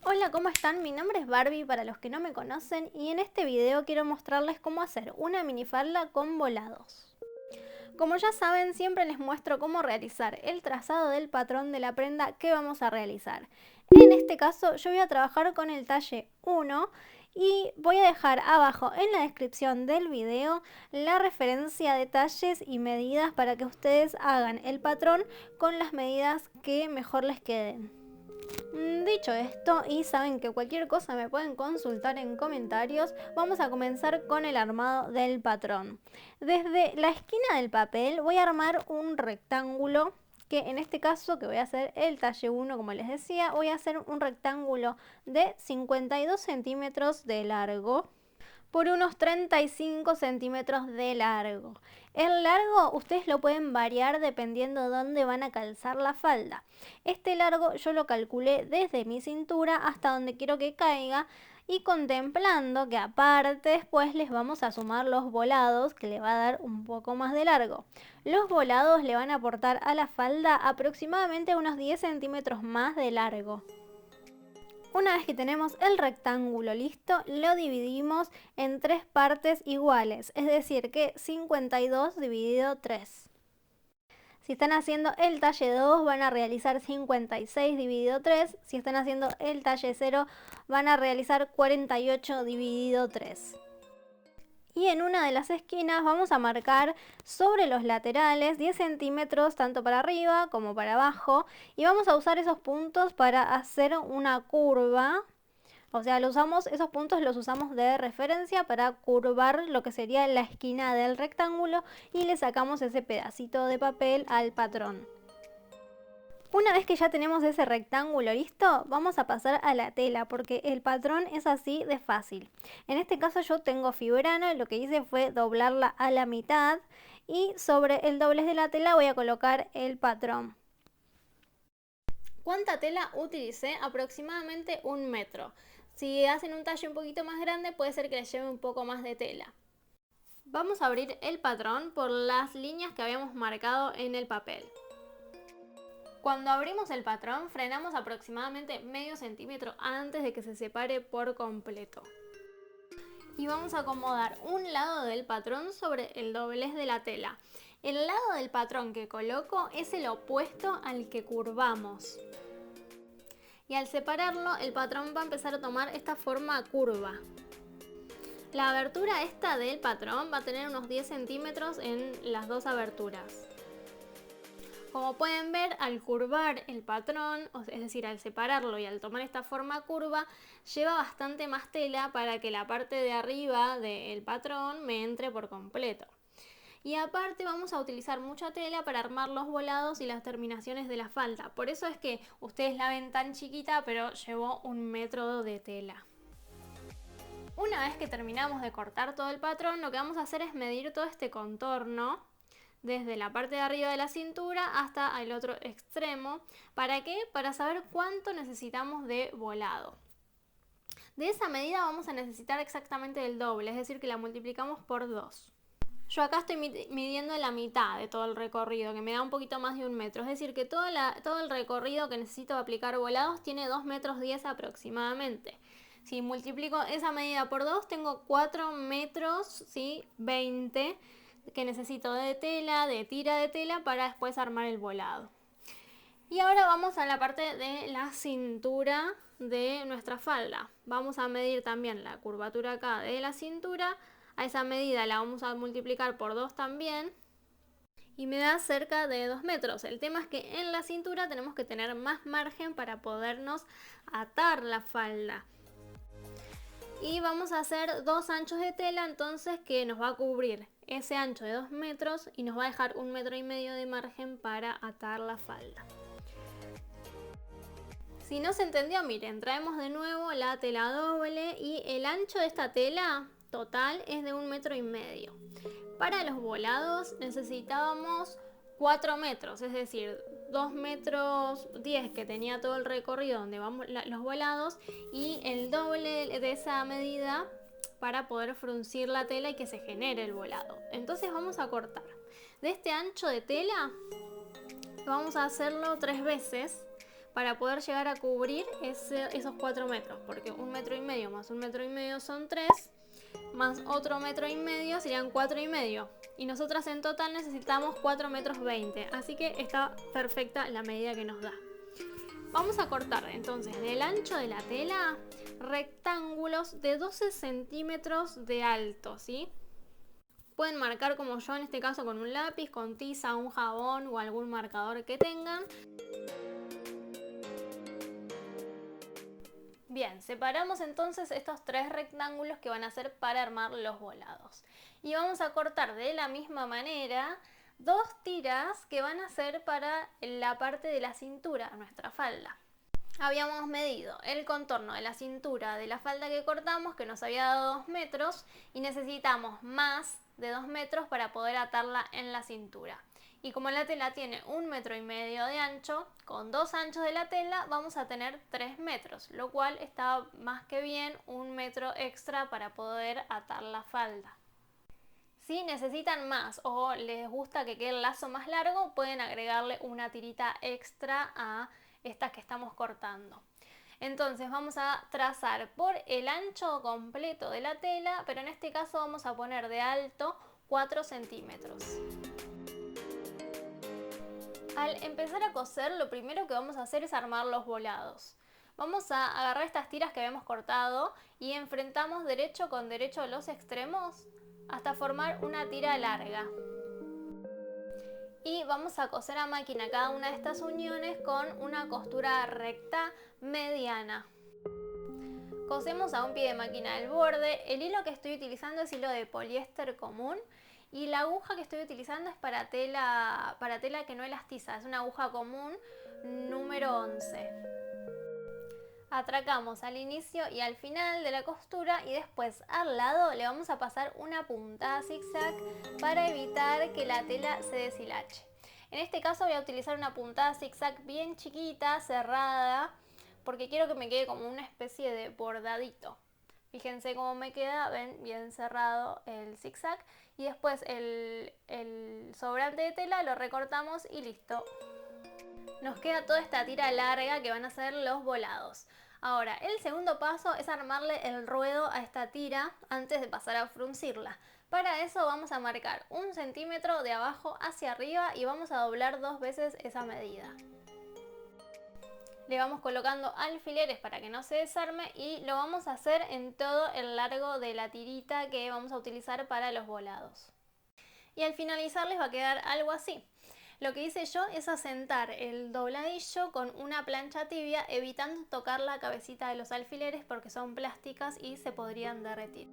Hola, ¿cómo están? Mi nombre es Barbie para los que no me conocen y en este video quiero mostrarles cómo hacer una minifalda con volados. Como ya saben, siempre les muestro cómo realizar el trazado del patrón de la prenda que vamos a realizar. En este caso yo voy a trabajar con el talle 1 y voy a dejar abajo en la descripción del video la referencia de talles y medidas para que ustedes hagan el patrón con las medidas que mejor les queden. Dicho esto, y saben que cualquier cosa me pueden consultar en comentarios, vamos a comenzar con el armado del patrón. Desde la esquina del papel voy a armar un rectángulo, que en este caso, que voy a hacer el talle 1, como les decía, voy a hacer un rectángulo de 52 centímetros de largo por unos 35 centímetros de largo. El largo ustedes lo pueden variar dependiendo de dónde van a calzar la falda. Este largo yo lo calculé desde mi cintura hasta donde quiero que caiga y contemplando que aparte después les vamos a sumar los volados que le va a dar un poco más de largo. Los volados le van a aportar a la falda aproximadamente unos 10 centímetros más de largo. Una vez que tenemos el rectángulo listo, lo dividimos en tres partes iguales, es decir que 52 dividido 3. Si están haciendo el talle 2 van a realizar 56 dividido 3, si están haciendo el talle 0 van a realizar 48 dividido 3. Y en una de las esquinas vamos a marcar sobre los laterales 10 centímetros tanto para arriba como para abajo y vamos a usar esos puntos para hacer una curva. O sea, esos puntos los usamos de referencia para curvar lo que sería la esquina del rectángulo y le sacamos ese pedacito de papel al patrón. Una vez que ya tenemos ese rectángulo listo, vamos a pasar a la tela porque el patrón es así de fácil. En este caso yo tengo fibrano y lo que hice fue doblarla a la mitad y sobre el doblez de la tela voy a colocar el patrón. ¿Cuánta tela utilicé? Aproximadamente 1 metro. Si hacen un talle un poquito más grande puede ser que les lleve un poco más de tela. Vamos a abrir el patrón por las líneas que habíamos marcado en el papel. Cuando abrimos el patrón frenamos aproximadamente medio centímetro antes de que se separe por completo. Y vamos a acomodar un lado del patrón sobre el doblez de la tela. El lado del patrón que coloco es el opuesto al que curvamos. Y al separarlo el patrón va a empezar a tomar esta forma curva. La abertura esta del patrón va a tener unos 10 centímetros en las dos aberturas. Como pueden ver, al curvar el patrón, es decir, al separarlo y al tomar esta forma curva, lleva bastante más tela para que la parte de arriba del patrón me entre por completo. Y aparte vamos a utilizar mucha tela para armar los volados y las terminaciones de la falda. Por eso es que ustedes la ven tan chiquita, pero llevó 1 metro de tela. Una vez que terminamos de cortar todo el patrón, lo que vamos a hacer es medir todo este contorno desde la parte de arriba de la cintura hasta el otro extremo. ¿Para qué? Para saber cuánto necesitamos de volado. De esa medida vamos a necesitar exactamente el doble, es decir que la multiplicamos por 2. Yo acá estoy midiendo la mitad de todo el recorrido, que me da un poquito más de 1 metro. Es decir que todo el recorrido que necesito aplicar volados tiene 2 metros 10 aproximadamente. Si multiplico esa medida por 2, tengo 4 metros, ¿sí? 20 que necesito de tela, de tira de tela para después armar el volado. Y ahora vamos a la parte de la cintura de nuestra falda. Vamos a medir también la curvatura acá de la cintura. A esa medida la vamos a multiplicar por 2 también. Y me da cerca de 2 metros. El tema es que en la cintura tenemos que tener más margen para podernos atar la falda. Y vamos a hacer 2 anchos de tela entonces que nos va a cubrir ese ancho de 2 metros y nos va a dejar 1,5 metros de margen para atar la falda. Si no se entendió, miren, traemos de nuevo la tela doble y el ancho de esta tela total es de 1,5 metros. Para los volados necesitábamos 4 metros, es decir, 2 metros 10 que tenía todo el recorrido donde vamos los volados y el doble de esa medida para poder fruncir la tela y que se genere el volado. Entonces vamos a cortar de este ancho de tela Vamos a hacerlo 3 veces para poder llegar a cubrir esos 4 metros, porque 1,5 metros más 1,5 metros son 3, más otro 1,5 metros serían 4,5 metros. Y nosotras en total necesitamos 4,20 metros, así que está perfecta la medida que nos da. Vamos a cortar entonces del ancho de la tela rectángulos de 12 centímetros de alto, ¿sí? Pueden marcar como yo en este caso con un lápiz, con tiza, un jabón o algún marcador que tengan. Bien, separamos entonces estos 3 rectángulos que van a ser para armar los volados. Y vamos a cortar de la misma manera 2 tiras que van a ser para la parte de la cintura, nuestra falda. Habíamos medido el contorno de la cintura de la falda que cortamos, que nos había dado 2 metros, y necesitamos más de 2 metros para poder atarla en la cintura. Y como la tela tiene 1,5 metros de ancho, con 2 anchos de la tela vamos a tener 3 metros, lo cual está más que bien, 1 metro extra para poder atar la falda. Si necesitan más o les gusta que quede el lazo más largo, pueden agregarle una tirita extra a estas que estamos cortando. Entonces vamos a trazar por el ancho completo de la tela, pero en este caso vamos a poner de alto 4 centímetros. Al empezar a coser, lo primero que vamos a hacer es armar los volados. Vamos a agarrar estas tiras que habíamos cortado y enfrentamos derecho con derecho los extremos hasta formar una tira larga. Y vamos a coser a máquina cada una de estas uniones con una costura recta mediana. Cosemos a un pie de máquina el borde. El hilo que estoy utilizando es hilo de poliéster común y la aguja que estoy utilizando es para tela que no elastiza, es una aguja común número 11. Atracamos al inicio y al final de la costura y después al lado le vamos a pasar una puntada zigzag para evitar que la tela se deshilache. En este caso voy a utilizar una puntada zigzag bien chiquita, cerrada, porque quiero que me quede como una especie de bordadito. Fíjense cómo me queda, ven, bien cerrado el zigzag. Y después el sobrante de tela lo recortamos y listo. Nos queda toda esta tira larga que van a ser los volados. Ahora, el segundo paso es armarle el ruedo a esta tira antes de pasar a fruncirla. Para eso vamos a marcar 1 centímetro de abajo hacia arriba y vamos a doblar 2 veces esa medida. Le vamos colocando alfileres para que no se desarme y lo vamos a hacer en todo el largo de la tirita que vamos a utilizar para los volados. Y al finalizar les va a quedar algo así. Lo que hice yo es asentar el dobladillo con una plancha tibia, evitando tocar la cabecita de los alfileres porque son plásticas y se podrían derretir.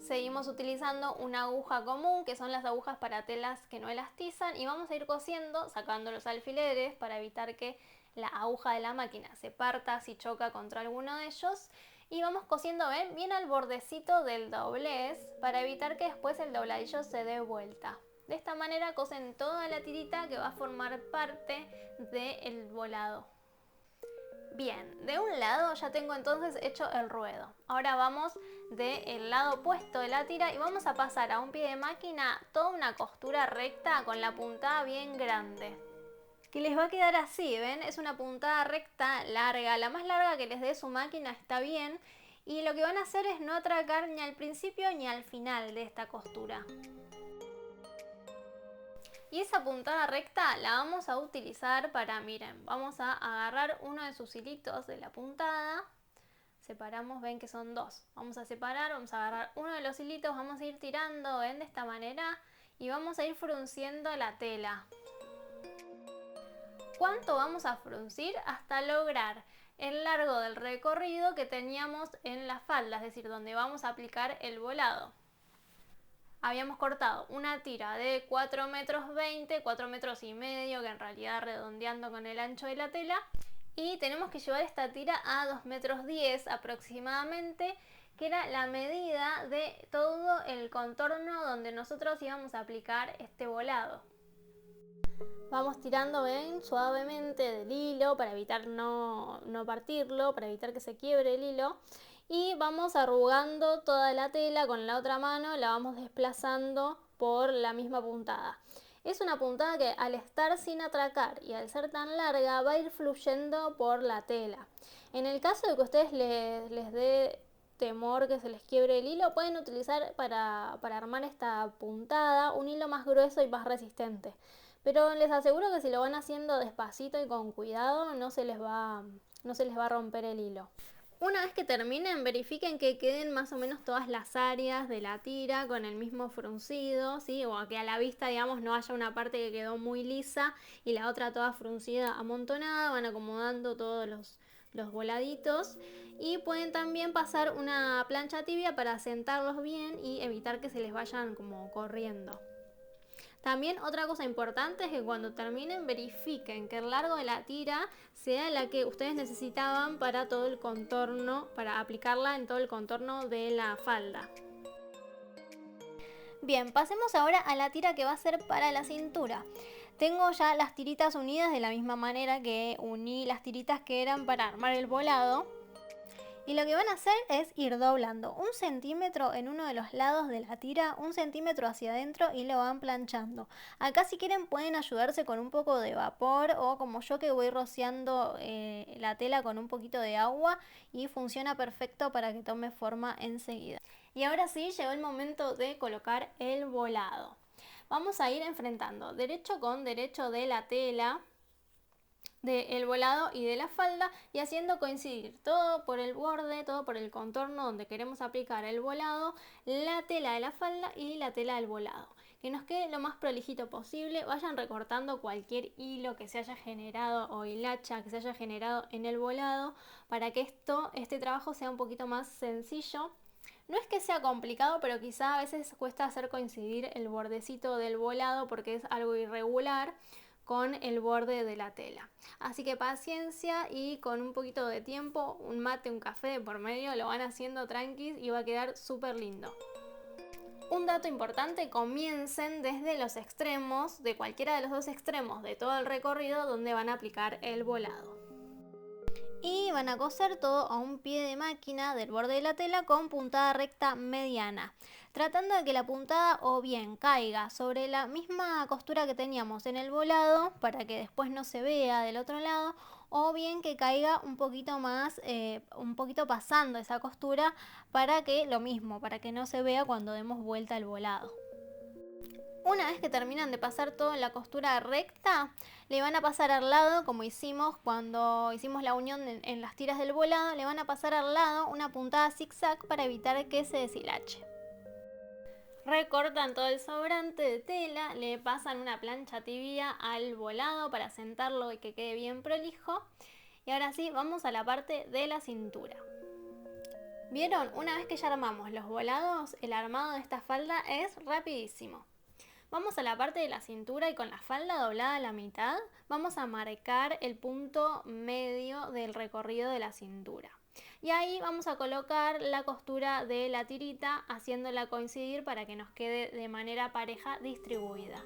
Seguimos utilizando una aguja común, que son las agujas para telas que no elastizan, y vamos a ir cosiendo sacando los alfileres para evitar que la aguja de la máquina se parta si choca contra alguno de ellos. Y vamos cosiendo, ven, bien al bordecito del doblez para evitar que después el dobladillo se dé vuelta. De esta manera cosen toda la tirita que va a formar parte del volado. Bien, de un lado ya tengo entonces hecho el ruedo. Ahora vamos del lado opuesto de la tira y vamos a pasar a un pie de máquina toda una costura recta con la puntada bien grande. Que les va a quedar así, ¿ven? Es una puntada recta larga, la más larga que les dé su máquina está bien. Y lo que van a hacer es no atracar ni al principio ni al final de esta costura. Y esa puntada recta la vamos a utilizar para, miren, vamos a agarrar uno de sus hilitos de la puntada, separamos, ven que son 2, vamos a separar, vamos a agarrar uno de los hilitos, vamos a ir tirando, ven, de esta manera y vamos a ir frunciendo la tela. ¿Cuánto vamos a fruncir? Hasta lograr el largo del recorrido que teníamos en la falda, es decir, donde vamos a aplicar el volado. Habíamos cortado una tira de 4,20 metros, 4,5 metros, que en realidad redondeando con el ancho de la tela. Y tenemos que llevar esta tira a 2,10 metros aproximadamente, que era la medida de todo el contorno donde nosotros íbamos a aplicar este volado. Vamos tirando, ven, suavemente del hilo para evitar no partirlo, para evitar que se quiebre el hilo. Y vamos arrugando toda la tela con la otra mano, la vamos desplazando por la misma puntada. Es una puntada que al estar sin atracar y al ser tan larga va a ir fluyendo por la tela. En el caso de que a ustedes les dé temor que se les quiebre el hilo, pueden utilizar para armar esta puntada un hilo más grueso y más resistente. Pero les aseguro que si lo van haciendo despacito y con cuidado no se les va a romper el hilo. Una vez que terminen, verifiquen que queden más o menos todas las áreas de la tira con el mismo fruncido, ¿sí? O que a la vista, digamos, no haya una parte que quedó muy lisa y la otra toda fruncida, amontonada. Van acomodando todos los voladitos y pueden también pasar una plancha tibia para sentarlos bien y evitar que se les vayan como corriendo. También otra cosa importante es que cuando terminen verifiquen que el largo de la tira sea la que ustedes necesitaban para todo el contorno, para aplicarla en todo el contorno de la falda. Bien, pasemos ahora a la tira que va a ser para la cintura. Tengo ya las tiritas unidas de la misma manera que uní las tiritas que eran para armar el volado. Y lo que van a hacer es ir doblando 1 centímetro en uno de los lados de la tira, 1 centímetro hacia adentro y lo van planchando. Acá si quieren pueden ayudarse con un poco de vapor o como yo que voy rociando la tela con un poquito de agua y funciona perfecto para que tome forma enseguida. Y ahora sí llegó el momento de colocar el volado. Vamos a ir enfrentando derecho con derecho de la tela, del volado y de la falda y haciendo coincidir todo por el borde, todo por el contorno donde queremos aplicar el volado, la tela de la falda y la tela del volado. Que nos quede lo más prolijito posible. Vayan recortando cualquier hilo que se haya generado o hilacha que se haya generado en el volado para que este trabajo sea un poquito más sencillo. No es que sea complicado, pero quizá a veces cuesta hacer coincidir el bordecito del volado porque es algo irregular con el borde de la tela. Así que paciencia y con un poquito de tiempo, un mate, un café de por medio, lo van haciendo tranquis y va a quedar súper lindo. Un dato importante, comiencen desde los extremos, de cualquiera de los dos extremos de todo el recorrido donde van a aplicar el volado. Y van a coser todo a un pie de máquina del borde de la tela con puntada recta mediana, tratando de que la puntada o bien caiga sobre la misma costura que teníamos en el volado para que después no se vea del otro lado, o bien que caiga un poquito más, un poquito pasando esa costura para que para que no se vea cuando demos vuelta el volado. Una vez que terminan de pasar todo en la costura recta, le van a pasar al lado, como hicimos cuando hicimos la unión en las tiras del volado, le van a pasar al lado una puntada zigzag para evitar que se deshilache. Recortan todo el sobrante de tela, le pasan una plancha tibia al volado para sentarlo y que quede bien prolijo. Y ahora sí, vamos a la parte de la cintura. ¿Vieron? Una vez que ya armamos los volados, el armado de esta falda es rapidísimo. Vamos a la parte de la cintura y con la falda doblada a la mitad vamos a marcar el punto medio del recorrido de la cintura. Y ahí vamos a colocar la costura de la tirita haciéndola coincidir para que nos quede de manera pareja distribuida.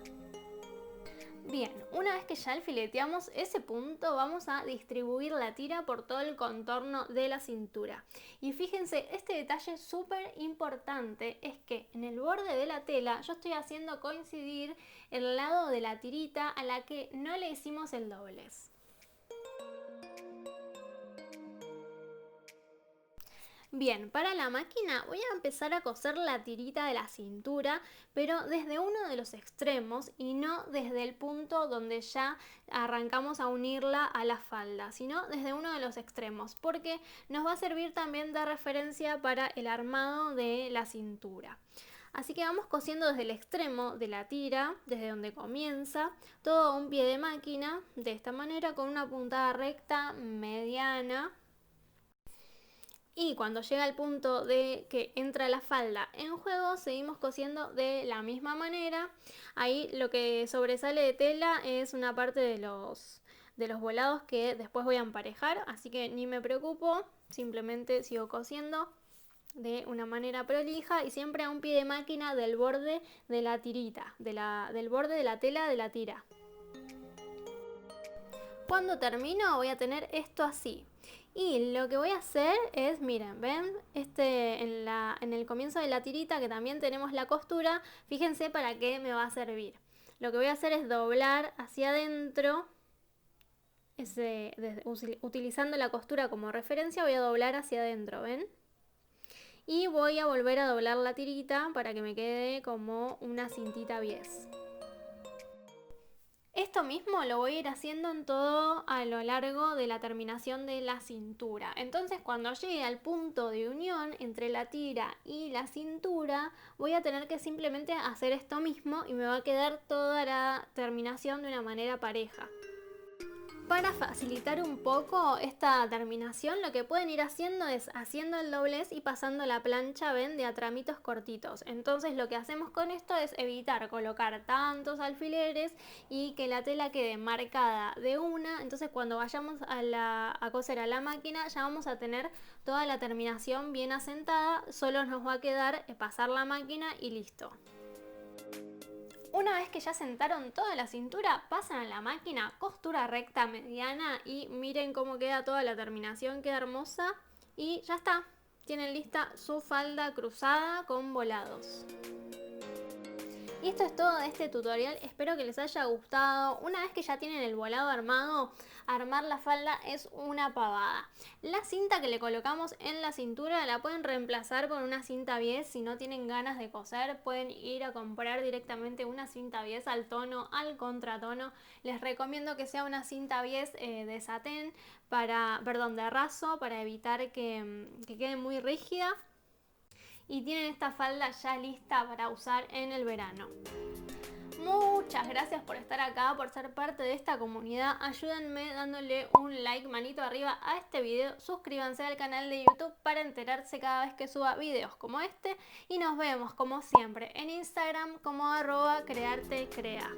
Bien, una vez que ya alfileteamos ese punto, vamos a distribuir la tira por todo el contorno de la cintura. Y fíjense, este detalle súper importante es que en el borde de la tela yo estoy haciendo coincidir el lado de la tirita a la que no le hicimos el doblez. Bien, para la máquina voy a empezar a coser la tirita de la cintura, pero desde uno de los extremos y no desde el punto donde ya arrancamos a unirla a la falda, sino desde uno de los extremos, porque nos va a servir también de referencia para el armado de la cintura. Así que vamos cosiendo desde el extremo de la tira, desde donde comienza, todo a un pie de máquina, de esta manera con una puntada recta mediana. Y cuando llega el punto de que entra la falda en juego, seguimos cosiendo de la misma manera. Ahí lo que sobresale de tela es una parte de los volados que después voy a emparejar, así que ni me preocupo, simplemente sigo cosiendo de una manera prolija y siempre a un pie de máquina del borde de la tirita, del borde de la tela de la tira. Cuando termino voy a tener esto así. Y lo que voy a hacer es, miren, ven, en el comienzo de la tirita que también tenemos la costura, fíjense para qué me va a servir. lo que voy a hacer es doblar hacia adentro, utilizando la costura como referencia voy a doblar hacia adentro, ¿ven? Y voy a volver a doblar la tirita para que me quede como una cintita bies. Esto mismo lo voy a ir haciendo en todo a lo largo de la terminación de la cintura. Entonces cuando llegue al punto de unión entre la tira y la cintura, voy a tener que simplemente hacer esto mismo y me va a quedar toda la terminación de una manera pareja. Para facilitar un poco esta terminación, lo que pueden ir haciendo es haciendo el doblez y pasando la plancha, ven, de a tramitos cortitos. Entonces lo que hacemos con esto es evitar colocar tantos alfileres y que la tela quede marcada de una. Entonces cuando vayamos a coser a la máquina ya vamos a tener toda la terminación bien asentada. Solo nos va a quedar pasar la máquina y listo. Una vez que ya sentaron toda la cintura, pasan a la máquina, costura recta mediana y miren cómo queda toda la terminación, queda hermosa y ya está. Tienen lista su falda cruzada con volados. Y esto es todo de este tutorial, espero que les haya gustado. Una vez que ya tienen el volado armado, armar la falda es una pavada. La cinta que le colocamos en la cintura la pueden reemplazar por una cinta bies. Si no tienen ganas de coser, pueden ir a comprar directamente una cinta bies al tono, al contratono. Les recomiendo que sea una cinta bies de satén, de raso, para evitar que quede muy rígida. Y tienen esta falda ya lista para usar en el verano. Muchas gracias por estar acá, por ser parte de esta comunidad. Ayúdenme dándole un like, manito arriba a este video. Suscríbanse al canal de YouTube para enterarse cada vez que suba videos como este. Y nos vemos como siempre en Instagram como @creartecrea.